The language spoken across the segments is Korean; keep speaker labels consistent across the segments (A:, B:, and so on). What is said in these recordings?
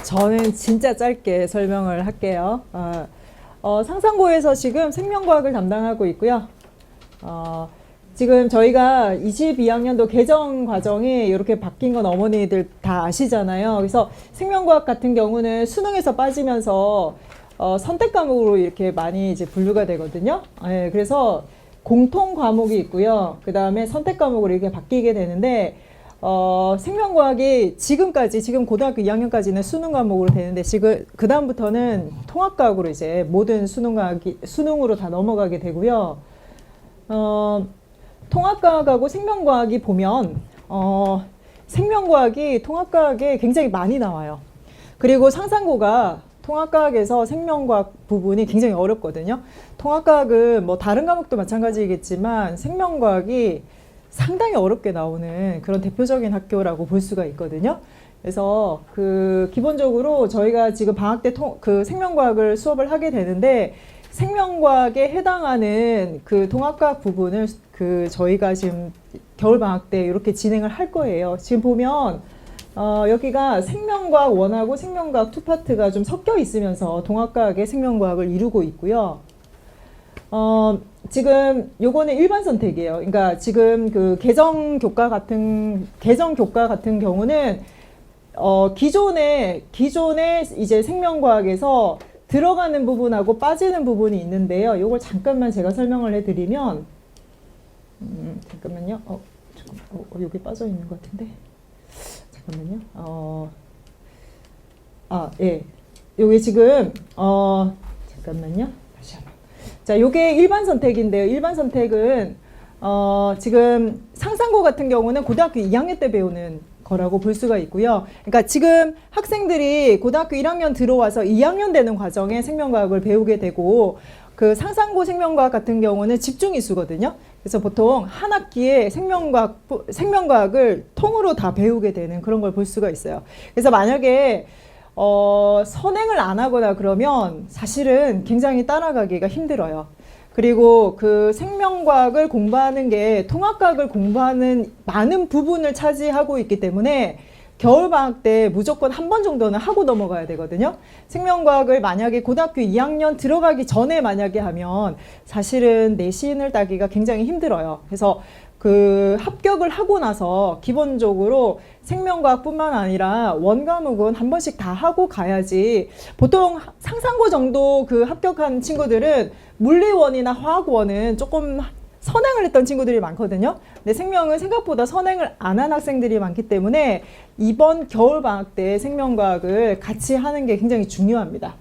A: 저는 진짜 짧게 설명을 할게요. 상상고에서 지금 생명과학을 담당하고 있고요. 지금 저희가 22학년도 개정 과정이 이렇게 바뀐 건 어머니들 다 아시잖아요. 그래서 생명과학 같은 경우는 수능에서 빠지면서 선택 과목으로 이렇게 많이 이제 분류가 되거든요. 네, 그래서 공통 과목이 있고요. 그 다음에 선택 과목으로 이렇게 바뀌게 되는데, 생명과학이 지금 고등학교 2학년까지는 수능 과목으로 되는데, 지금, 그다음부터는 통합과학으로 이제 모든 수능으로 다 넘어가게 되고요. 통합과학하고 생명과학이 보면, 생명과학이 통합과학에 굉장히 많이 나와요. 그리고 상상고가 통합과학에서 생명과학 부분이 굉장히 어렵거든요. 통합과학은 뭐 다른 과목도 마찬가지겠지만 생명과학이 상당히 어렵게 나오는 그런 대표적인 학교라고 볼 수가 있거든요. 그래서 기본적으로 저희가 지금 방학 때 생명과학을 수업을 하게 되는데, 생명과학에 해당하는 그 통합과학 부분을 저희가 지금 겨울방학 때 이렇게 진행을 할 거예요. 지금 보면 여기가 생명과학 1하고 생명과학 2파트가 좀 섞여 있으면서 통합과학의 생명과학을 이루고 있고요. 지금 요거는 일반 선택이에요. 그러니까 지금 개정 교과 같은 경우는 기존에 이제 생명과학에서 들어가는 부분하고 빠지는 부분이 있는데요. 요걸 잠깐만 제가 설명을 해드리면, 잠깐만요. 여기 빠져 있는 것 같은데. 잠깐만요. 예. 요게 지금, 잠깐만요. 다시 한번. 자, 요게 일반 선택인데요. 일반 선택은, 지금 상상고 같은 경우는 고등학교 2학년 때 배우는 거라고 볼 수가 있고요. 그러니까 지금 학생들이 고등학교 1학년 들어와서 2학년 되는 과정에 생명과학을 배우게 되고, 그 상상고 생명과학 같은 경우는 집중이수거든요. 그래서 보통 한 학기에 생명과학을 통으로 다 배우게 되는 그런 걸 볼 수가 있어요. 그래서 만약에 선행을 안 하거나 그러면 사실은 굉장히 따라가기가 힘들어요. 그리고 그 생명과학을 공부하는 게 통합과학을 공부하는 많은 부분을 차지하고 있기 때문에 겨울방학 때 무조건 한 번 정도는 하고 넘어가야 되거든요. 생명과학을 만약에 고등학교 2학년 들어가기 전에 만약에 하면 사실은 내신을 따기가 굉장히 힘들어요. 그래서 합격을 하고 나서 기본적으로 생명과학뿐만 아니라 원과목은 한 번씩 다 하고 가야지. 보통 상상고 정도 합격한 친구들은 물리원이나 화학원은 조금 선행을 했던 친구들이 많거든요. 근데 생명은 생각보다 선행을 안 한 학생들이 많기 때문에 이번 겨울방학 때 생명과학을 같이 하는 게 굉장히 중요합니다.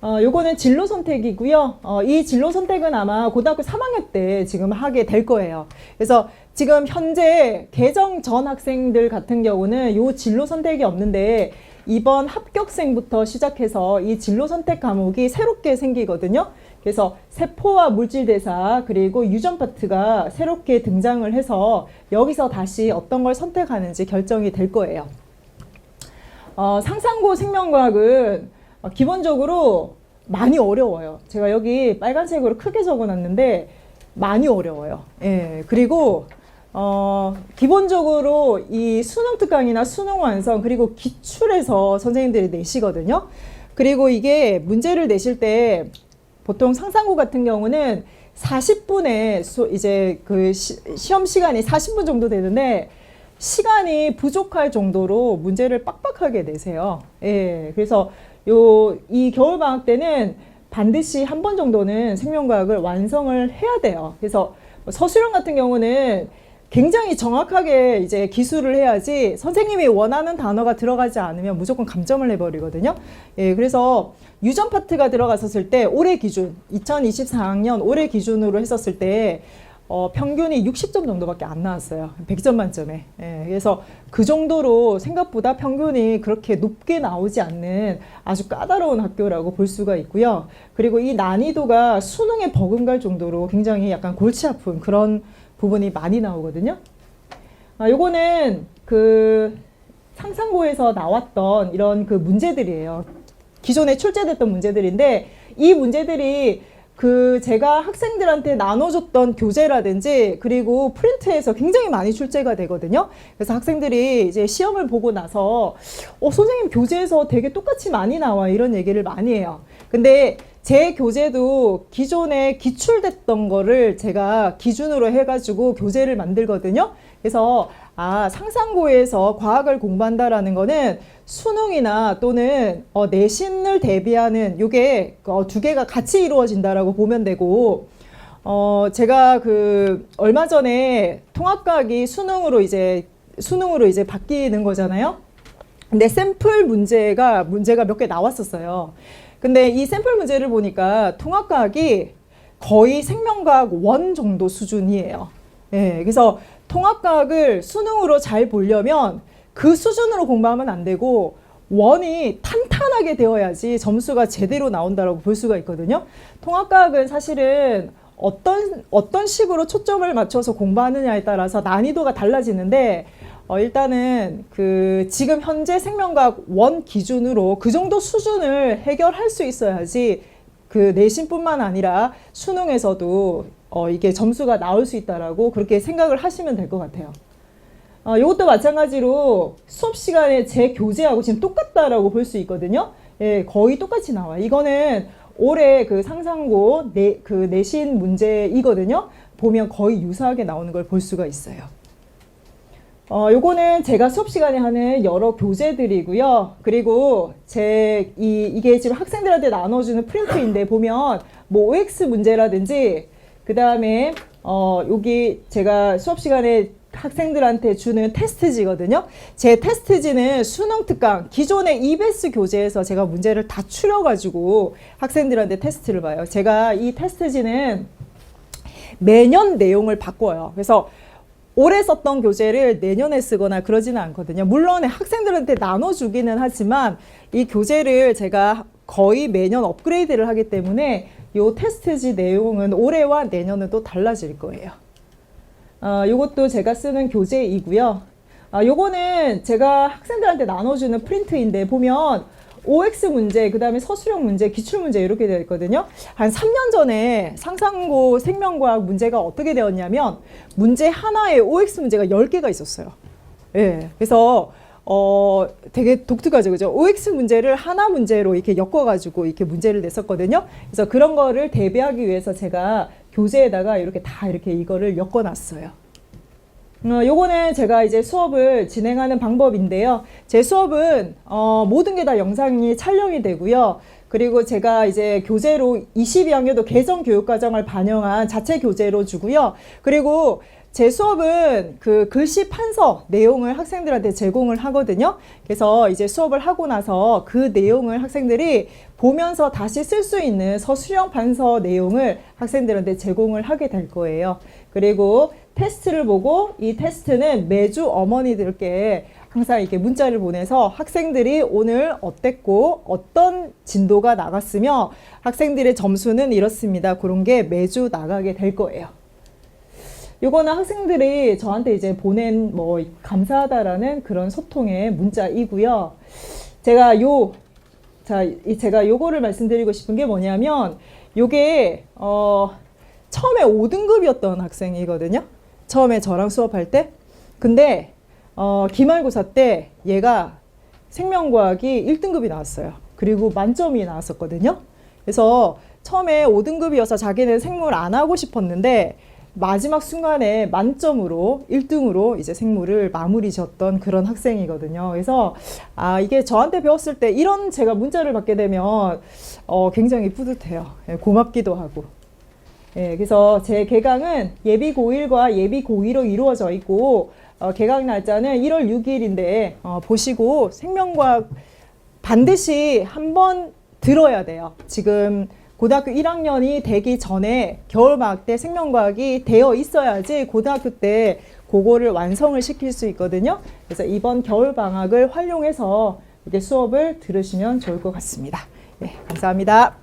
A: 요거는 진로 선택이고요. 이 진로 선택은 아마 고등학교 3학년 때 지금 하게 될 거예요. 그래서 지금 현재 개정 전 학생들 같은 경우는 요 진로 선택이 없는데, 이번 합격생부터 시작해서 이 진로 선택 과목이 새롭게 생기거든요. 그래서 세포와 물질대사 그리고 유전 파트가 새롭게 등장을 해서 여기서 다시 어떤 걸 선택하는지 결정이 될 거예요. 상상고 생명과학은 기본적으로 많이 어려워요. 제가 여기 빨간색으로 크게 적어놨는데 많이 어려워요. 예, 그리고 기본적으로 이 수능 특강이나 수능 완성 그리고 기출에서 선생님들이 내시거든요. 그리고 이게 문제를 내실 때 보통 상상고 같은 경우는 40분에 이제 시험 시간이 40분 정도 되는데 시간이 부족할 정도로 문제를 빡빡하게 내세요. 예, 그래서 이 겨울방학 때는 반드시 한 번 정도는 생명과학을 완성을 해야 돼요. 그래서 서술형 같은 경우는 굉장히 정확하게 이제 기술을 해야지 선생님이 원하는 단어가 들어가지 않으면 무조건 감점을 해버리거든요. 예, 그래서 유전 파트가 들어갔었을 때 올해 기준, 2024학년 올해 기준으로 했었을 때 평균이 60점 정도밖에 안 나왔어요. 100점 만점에. 예, 그래서 그 정도로 생각보다 평균이 그렇게 높게 나오지 않는 아주 까다로운 학교라고 볼 수가 있고요. 그리고 이 난이도가 수능에 버금갈 정도로 굉장히 약간 골치 아픈 그런 부분이 많이 나오거든요. 요거는 상상고에서 나왔던 이런 문제들이에요. 기존에 출제됐던 문제들인데 이 문제들이 그 제가 학생들한테 나눠줬던 교재라든지 그리고 프린트에서 굉장히 많이 출제가 되거든요. 그래서 학생들이 이제 시험을 보고 나서 선생님 교재에서 되게 똑같이 많이 나와 이런 얘기를 많이 해요. 근데 제 교재도 기존에 기출됐던 거를 제가 기준으로 해가지고 교재를 만들거든요. 그래서 상상고에서 과학을 공부한다라는 거는 수능이나 또는 내신을 대비하는 요게 두 개가 같이 이루어진다라고 보면 되고, 제가 얼마 전에 통합과학이 수능으로 이제 바뀌는 거잖아요. 근데 샘플 문제가 몇 개 나왔었어요. 근데 이 샘플 문제를 보니까 통합과학이 거의 생명과학 1 정도 수준이에요. 예, 그래서 통합과학을 수능으로 잘 보려면 그 수준으로 공부하면 안 되고 1이 탄탄하게 되어야지 점수가 제대로 나온다고 볼 수가 있거든요. 통합과학은 사실은 어떤 식으로 초점을 맞춰서 공부하느냐에 따라서 난이도가 달라지는데 일단은 지금 현재 생명과학 1 기준으로 그 정도 수준을 해결할 수 있어야지 내신뿐만 아니라 수능에서도 이게 점수가 나올 수 있다라고 그렇게 생각을 하시면 될 것 같아요. 이것도 마찬가지로 수업 시간에 제 교재하고 지금 똑같다라고 볼 수 있거든요. 예, 거의 똑같이 나와요. 이거는 올해 상상고 내신 문제이거든요. 보면 거의 유사하게 나오는 걸 볼 수가 있어요. 요거는 제가 수업 시간에 하는 여러 교재들이고요. 그리고 이게 지금 학생들한테 나눠주는 프린트인데 보면 뭐 OX 문제라든지 그 다음에 여기 제가 수업 시간에 학생들한테 주는 테스트지거든요. 제 테스트지는 수능 특강 기존의 EBS 교재에서 제가 문제를 다 추려가지고 학생들한테 테스트를 봐요. 제가 이 테스트지는 매년 내용을 바꿔요. 그래서 올해 썼던 교재를 내년에 쓰거나 그러지는 않거든요. 물론 학생들한테 나눠주기는 하지만 이 교재를 제가 거의 매년 업그레이드를 하기 때문에 이 테스트지 내용은 올해와 내년은 또 달라질 거예요. 요것도 제가 쓰는 교재이고요. 요거는 제가 학생들한테 나눠주는 프린트인데 보면 OX 문제, 그 다음에 서술형 문제, 기출문제 이렇게 되어 있거든요. 한 3년 전에 상상고 생명과학 문제가 어떻게 되었냐면 문제 하나에 OX 문제가 10개가 있었어요. 예, 그래서 되게 독특하죠, 그죠? OX 문제를 하나 문제로 이렇게 엮어가지고 이렇게 문제를 냈었거든요. 그래서 그런 거를 대비하기 위해서 제가 교재에다가 이렇게 다 이렇게 이거를 엮어놨어요. 요거는 제가 이제 수업을 진행하는 방법인데요. 제 수업은 모든 게 다 영상이 촬영이 되고요. 그리고 제가 이제 교재로 22학년도 개정 교육과정을 반영한 자체 교재로 주고요. 그리고 제 수업은 글씨 판서 내용을 학생들한테 제공을 하거든요. 그래서 이제 수업을 하고 나서 그 내용을 학생들이 보면서 다시 쓸 수 있는 서술형 판서 내용을 학생들한테 제공을 하게 될 거예요. 그리고 테스트를 보고 이 테스트는 매주 어머니들께 항상 이렇게 문자를 보내서 학생들이 오늘 어땠고 어떤 진도가 나갔으며 학생들의 점수는 이렇습니다. 그런 게 매주 나가게 될 거예요. 요거는 학생들이 저한테 이제 보낸 감사하다라는 그런 소통의 문자이고요. 제가 요거를 말씀드리고 싶은 게 뭐냐면 요게 처음에 5등급이었던 학생이거든요. 처음에 저랑 수업할 때. 근데 기말고사 때 얘가 생명과학이 1등급이 나왔어요. 그리고 만점이 나왔었거든요. 그래서 처음에 5등급이어서 자기는 생물 안 하고 싶었는데 마지막 순간에 만점으로 1등으로 이제 생물을 마무리 지었던 그런 학생이거든요. 그래서 이게 저한테 배웠을 때 이런 제가 문자를 받게 되면 굉장히 뿌듯해요. 고맙기도 하고. 예, 그래서 제 개강은 예비 고1과 예비 고2로 이루어져 있고 개강 날짜는 1월 6일인데 보시고 생명과학 반드시 한번 들어야 돼요. 지금 고등학교 1학년이 되기 전에 겨울방학 때 생명과학이 되어 있어야지 고등학교 때 그거를 완성을 시킬 수 있거든요. 그래서 이번 겨울방학을 활용해서 이렇게 수업을 들으시면 좋을 것 같습니다. 네, 감사합니다.